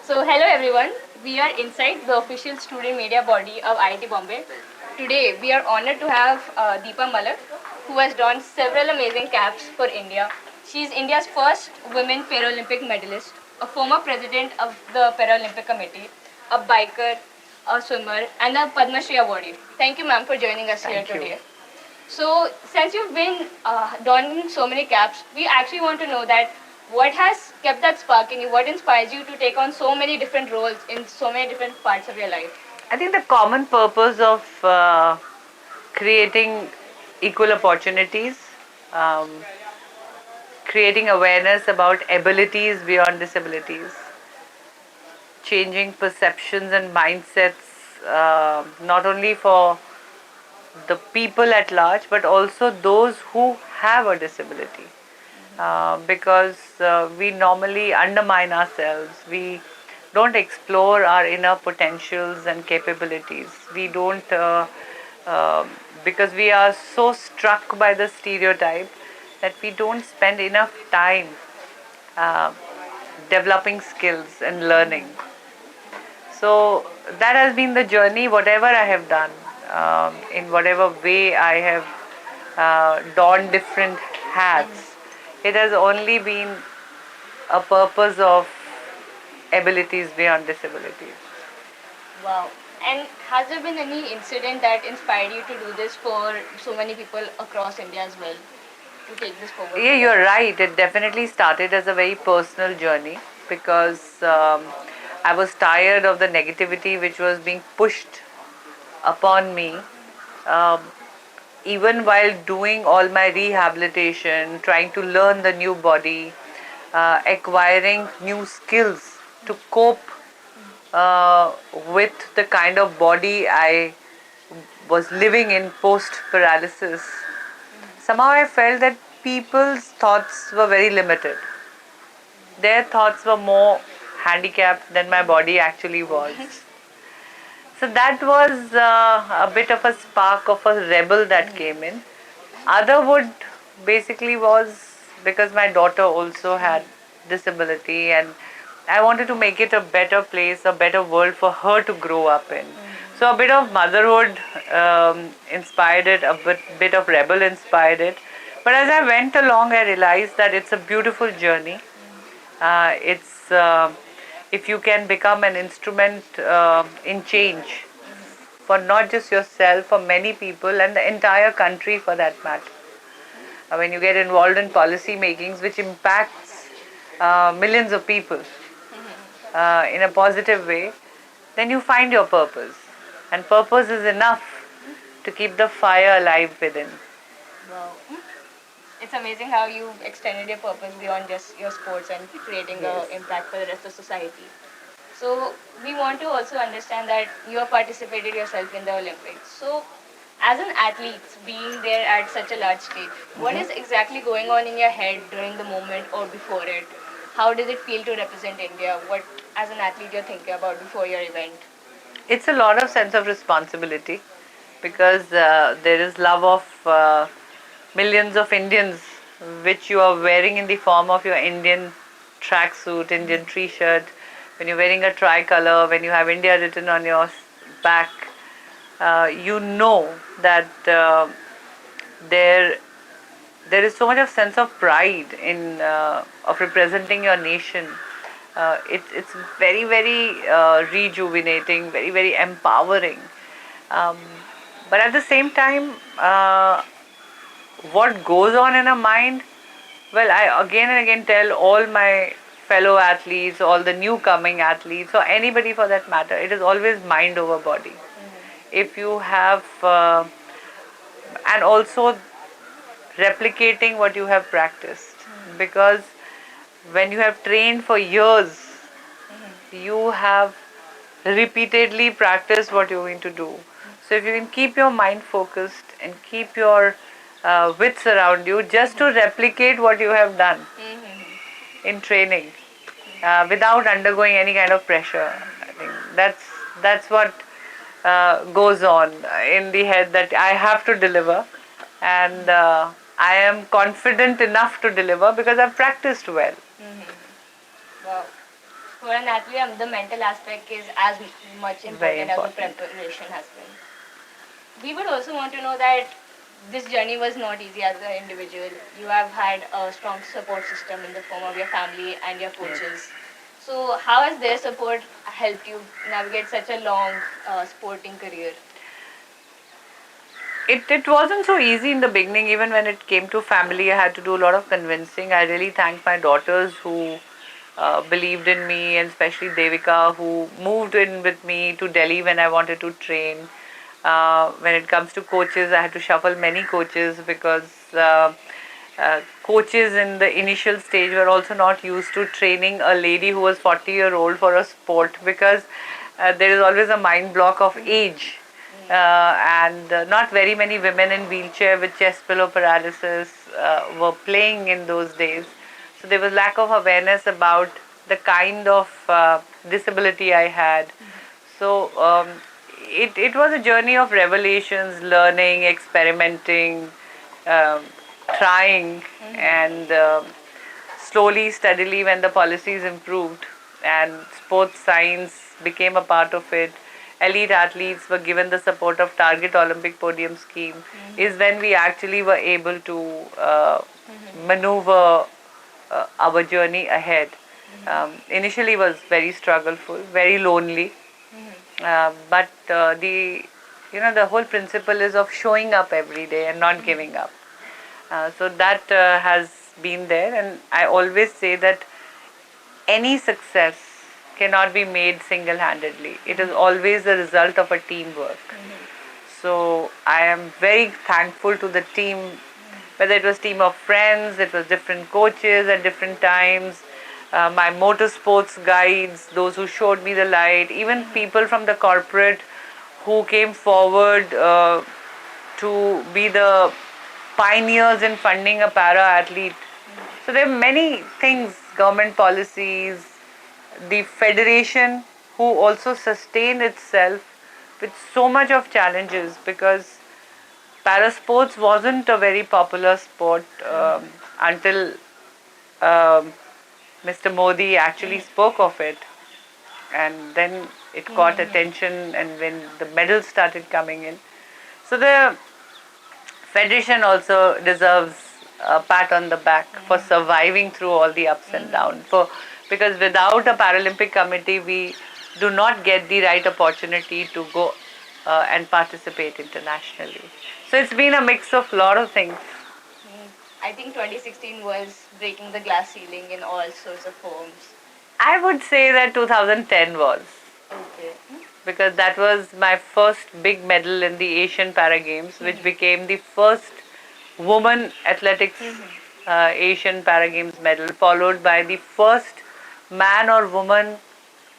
So, hello everyone. We are inside the official student media body of IIT Bombay. Today, we are honored to have Deepa Malik, who has donned several amazing caps for India. She is India's first women Paralympic medalist, a former president of the Paralympic Committee, a biker, a swimmer, and a Padma Shri awardee. Thank you, ma'am, for joining us here Thank you. today. So, since you've been donning so many caps, we actually want to know that what has kept that spark in you? What inspires you to take on so many different roles in so many different parts of your life? I think the common purpose of creating equal opportunities, um, creating awareness about abilities beyond disabilities, changing perceptions and mindsets, not only for the people at large, but also those who have a disability. Because we normally undermine ourselves. We don't explore our inner potentials and capabilities. We don't, because we are so struck by the stereotype that we don't spend enough time uh, developing skills and learning. So that has been the journey, whatever I have done, in whatever way I have donned different hats. It has only been a purpose of abilities beyond disabilities. Wow. And has there been any incident that inspired you to do this for so many people across India as well? To take this forward Yeah, for them? you're right. It definitely started as a very personal journey because I was tired of the negativity which was being pushed upon me. Um, Even while doing all my rehabilitation, trying to learn the new body, acquiring new skills to cope with the kind of body I was living in post paralysis, somehow I felt that people's thoughts were very limited. Their thoughts were more handicapped than my body actually was. So that was a bit of a spark of a rebel that came in. Other would basically was because my daughter also had disability and I wanted to make it a better place, a better world for her to grow up in. So a bit of motherhood inspired it, bit of rebel inspired it. But as I went along, I realized that it's a beautiful journey. It's if you can become an instrument in change for not just yourself, for many people and the entire country for that matter. When you get involved in policy makings which impacts millions of people in a positive way, then you find your purpose. And purpose is enough to keep the fire alive within. Wow. It's amazing how you extended your purpose beyond just your sports and creating Yes. an impact for the rest of society. So we want to also understand that you have participated yourself in the Olympics. So as an athlete, being there at such a large stage, what is exactly going on in your head during the moment or before it? How does it feel to represent India? What, as an athlete, you're thinking about before your event? It's a lot of sense of responsibility because there is love of millions of Indians which you are wearing in the form of your Indian tracksuit, Indian t-shirt, when you're wearing a tricolor, when you have India written on your back, you know that there there is so much of sense of pride in of representing your nation. It's very rejuvenating, very empowering. Um, but at the same time, what goes on in a mind? Well, I again and again tell all my fellow athletes, all the new coming athletes, or anybody for that matter, it is always mind over body. If you have, and also replicating what you have practiced, because when you have trained for years, you have repeatedly practiced what you're going to do. So if you can keep your mind focused and keep your wits around you just to replicate what you have done in training without undergoing any kind of pressure, I think that's what goes on in the head, that I have to deliver, and I am confident enough to deliver because I've practiced well. Wow. For an athlete, the mental aspect is as much Very important as the important. preparation has been. We would also want to know that this journey was not easy as an individual. You have had a strong support system in the form of your family and your coaches. So, how has their support helped you navigate such a long sporting career? It wasn't so easy in the beginning. Even when it came to family, I had to do a lot of convincing. I really thank my daughters who believed in me, and especially Devika, who moved in with me to Delhi when I wanted to train. When it comes to coaches, I had to shuffle many coaches because coaches in the initial stage were also not used to training a lady who was 40-year-old for a sport, because there is always a mind block of age. And not very many women in wheelchair with chest pillow paralysis were playing in those days. So there was lack of awareness about the kind of disability I had. So it was a journey of revelations, learning, experimenting, um, trying, and slowly, steadily, when the policies improved and sports science became a part of it, elite athletes were given the support of Target Olympic Podium Scheme, is when we actually were able to maneuver our journey ahead. Initially was very struggleful, very lonely, but the whole principle is of showing up every day and not giving up. So that has been there, and I always say that any success cannot be made single handedly. It is always the result of a teamwork. So I am very thankful to the team, whether it was team of friends, it was different coaches at different times, my motorsports guides, those who showed me the light, even people from the corporate who came forward to be the pioneers in funding a para athlete. So there are many things, government policies, the federation who also sustained itself with so much of challenges, because parasports wasn't a very popular sport until um, Mr. Modi actually spoke of it, and then it caught attention, and when the medals started coming in. So the Federation also deserves a pat on the back for surviving through all the ups and downs. Because without a Paralympic committee, we do not get the right opportunity to go and participate internationally. So it's been a mix of a lot of things. I think 2016 was breaking the glass ceiling in all sorts of forms. I would say that 2010 was, Okay. because that was my first big medal in the Asian Para Games, which became the first woman athletics Asian Para Games medal, followed by the first man or woman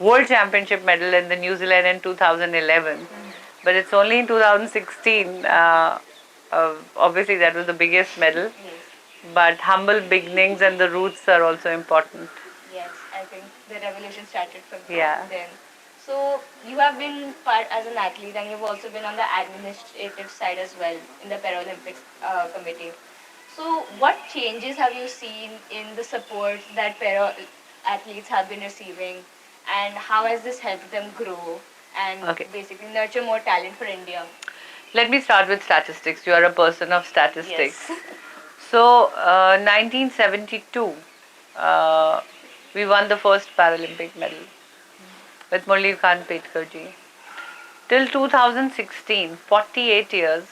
World Championship medal in the New Zealand in 2011. But it's only in 2016. Obviously, that was the biggest medal. Yes. But humble beginnings and the roots are also important. Yes, I think the revolution started from Yeah. then. So you have been part as an athlete, and you've also been on the administrative side as well in the Paralympics committee. So what changes have you seen in the support that para athletes have been receiving, and how has this helped them grow and Okay. basically nurture more talent for India? Let me start with statistics. You are a person of statistics. Yes. So, 1972, uh, we won the first Paralympic medal with Murli Khan Petkar ji. Till 2016, 48 years,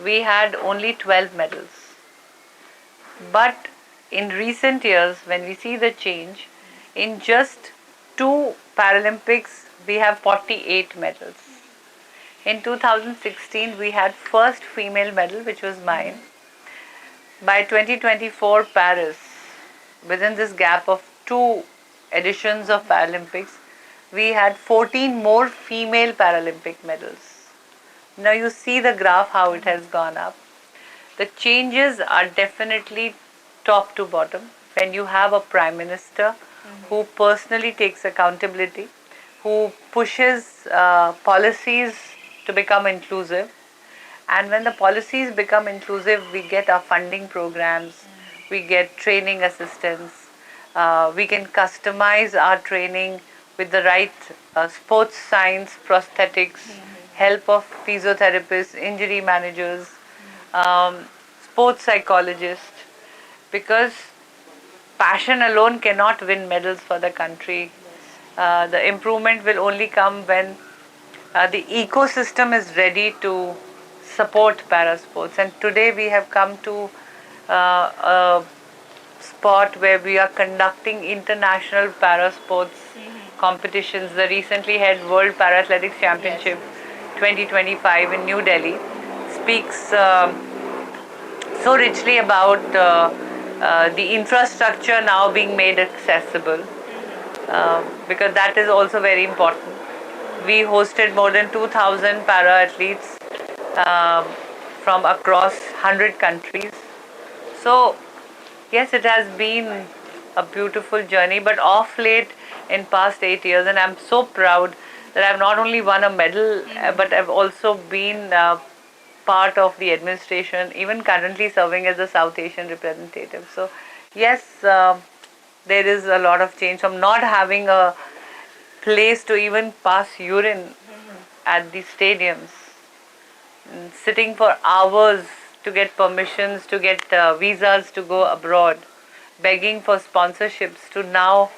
we had only 12 medals. But in recent years, when we see the change, in just two Paralympics, we have 48 medals. In 2016, we had first female medal, which was mine. By 2024 Paris, within this gap of two editions of Paralympics, we had 14 more female Paralympic medals. Now you see the graph how it has gone up. The changes are definitely top to bottom. When you have a prime minister who personally takes accountability, who pushes policies to become inclusive, and when the policies become inclusive, we get our funding programs, we get training assistance, We can customize our training with the right sports science, prosthetics, help of physiotherapists, injury managers, um, sports psychologists, because passion alone cannot win medals for the country. The improvement will only come when the ecosystem is ready to support para sports. And today we have come to a spot where we are conducting international para sports competitions. The recently held World Parathletics Championship 2025 in New Delhi speaks so richly about the infrastructure now being made accessible, because that is also very important. We hosted more than 2,000 para athletes um, from across 100 countries. So, yes, it has been a beautiful journey, but off late in past 8 years, and I'm so proud that I've not only won a medal, but I've also been part of the administration, even currently serving as a South Asian representative. So, yes, there is a lot of change from not having a place to even pass urine at the stadiums, sitting for hours to get permissions, to get visas to go abroad, begging for sponsorships, to now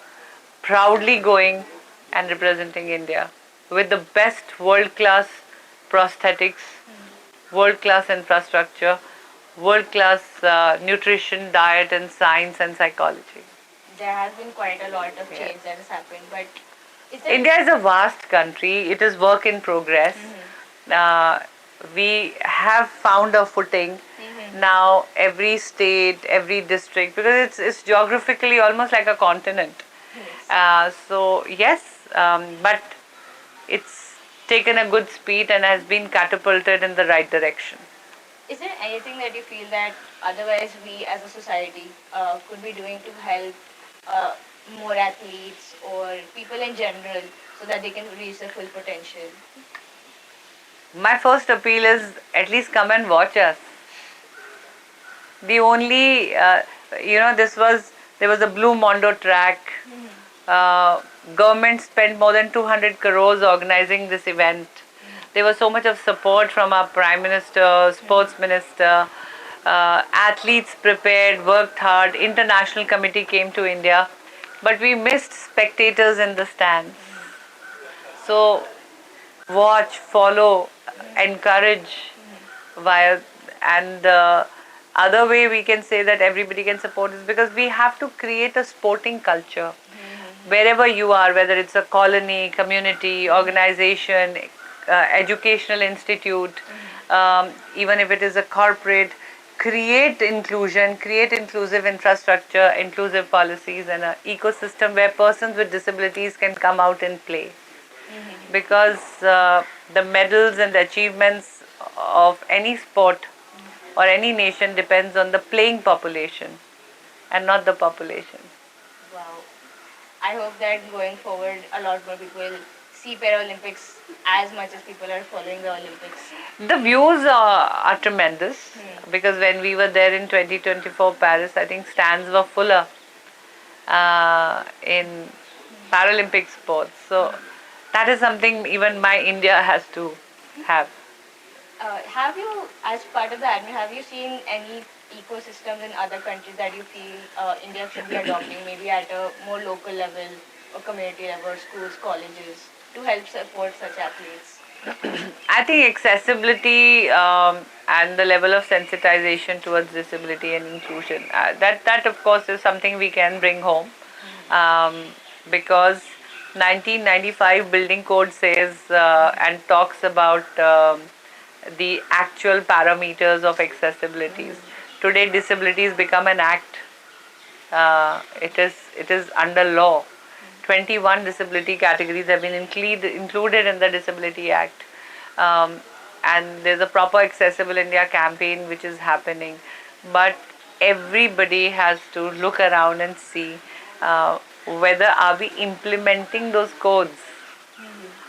proudly going and representing India with the best world class prosthetics, world class infrastructure, world class nutrition, diet, and science and psychology. There has been quite a lot of Yes. change that has happened, but is there India is a vast country. It is work in progress. Uh, we have found a footing now. Every state, every district, because it's geographically almost like a continent. So yes, but it's taken a good speed and has been catapulted in the right direction. Is there anything that you feel that otherwise we as a society could be doing to help uh, more athletes or people in general so that they can reach their full potential? My first appeal is at least come and watch us. The only, this was, there was a Blue Mondo track. Uh, Government spent more than 200 crores organizing this event. There was so much of support from our Prime Minister, Sports Minister. Athletes prepared, worked hard. International committee came to India, but we missed spectators in the stands. So watch, follow, encourage via, and the other way we can say that everybody can support is because we have to create a sporting culture wherever you are, whether it's a colony, community, organization, educational institute, even if it is a corporate. Create inclusion, create inclusive infrastructure, inclusive policies, and an ecosystem where persons with disabilities can come out and play, because the medals and the achievements of any sport or any nation depends on the playing population and not the population. Wow. I hope that going forward, a lot more people will see Paralympics as much as people are following the Olympics. The views are tremendous, because when we were there in 2024 Paris, I think stands were fuller in Paralympic sports. So that is something even my India has to have. Have you, as part of the admin, have you seen any ecosystems in other countries that you feel India should be adopting, maybe at a more local level or community level, schools, colleges, to help support such athletes? I think accessibility and the level of sensitization towards disability and inclusion, that of course is something we can bring home, um, because 1995 building code says and talks about the actual parameters of accessibilities. Today disabilities become an act. It is under law. 21 disability categories have been included in the Disability Act. Um, and there's a proper Accessible India campaign which is happening. But everybody has to look around and see whether are we implementing those codes,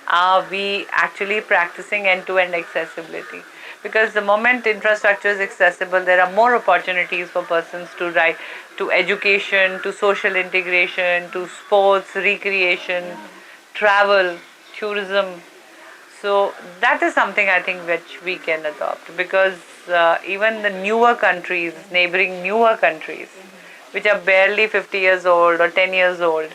are we actually practicing end-to-end accessibility? because the moment infrastructure is accessible, there are more opportunities for persons to write, to education, to social integration, to sports, recreation, travel, tourism. So that is something I think which we can adopt, because even the newer countries, neighboring newer countries, which are barely 50 years old or 10 years old,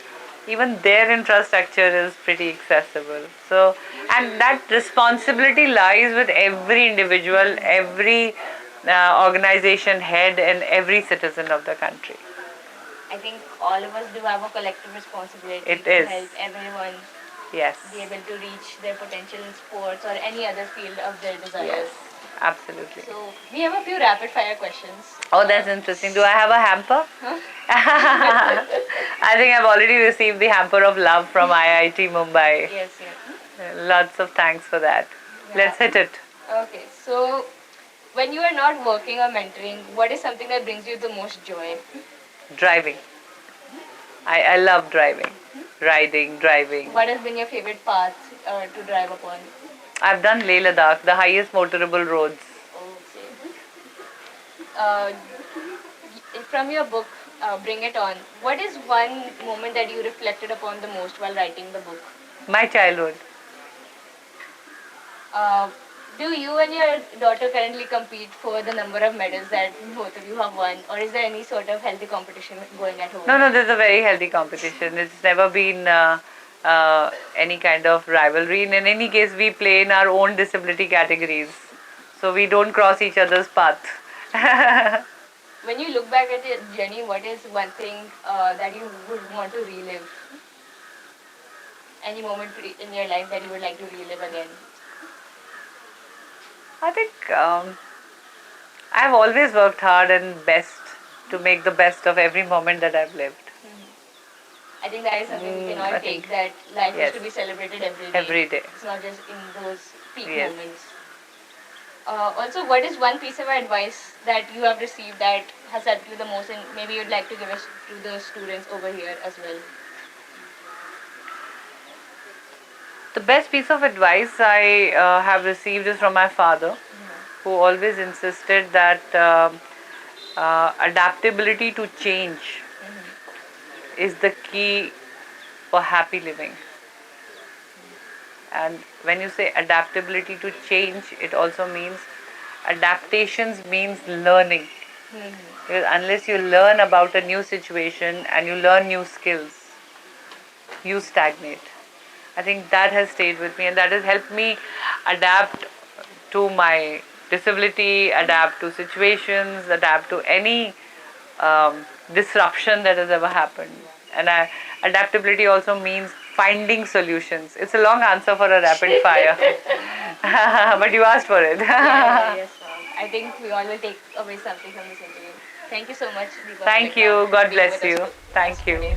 even their infrastructure is pretty accessible. So, and that responsibility lies with every individual, every organization head, and every citizen of the country. I think all of us do have a collective responsibility It to is. help everyone Yes. be able to reach their potential in sports or any other field of their desires. Yes. Absolutely. So we have a few rapid fire questions. Oh, that's interesting. Do I have a hamper? Huh? I think I've already received the hamper of love from IIT Mumbai. Yes, yes. Lots of thanks for that. Yeah. Let's hit it. Okay, so when you are not working or mentoring, what is something that brings you the most joy? Driving. I love driving. Riding, driving. What has been your favorite path to drive upon? I've done Leh Ladakh, the highest motorable roads. Okay. Uh, from your book, Bring It On, what is one moment that you reflected upon the most while writing the book? My childhood. Uh, do you and your daughter currently compete for the number of medals that both of you have won, or is there any sort of healthy competition going at home? No, there's a very healthy competition. It's never been any kind of rivalry. In any case, we play in our own disability categories. So we don't cross each other's path. When you look back at your journey, what is one thing that you would want to relive? Any moment in your life that you would like to relive again? I think I've always worked hard and best to make the best of every moment that I've lived. I think that is something we can all I take, think, that life is yes. to be celebrated every day. Every day. It's not just in those peak Yes. moments. Also, what is one piece of advice that you have received that has helped you the most, and maybe you'd like to give us to the students over here as well? The best piece of advice I have received is from my father, who always insisted that adaptability to change is the key for happy living. And when you say adaptability to change, it also means adaptations means learning. Because unless you learn about a new situation and you learn new skills, you stagnate. I think that has stayed with me, and that has helped me adapt to my disability, adapt to situations, adapt to any disruption that has ever happened. And adaptability also means finding solutions. It's a long answer for a rapid fire, but you asked for it. Yes, I think we all will take away something from this interview. Thank you so much, Deepa. Thank you. God bless you. Thank you.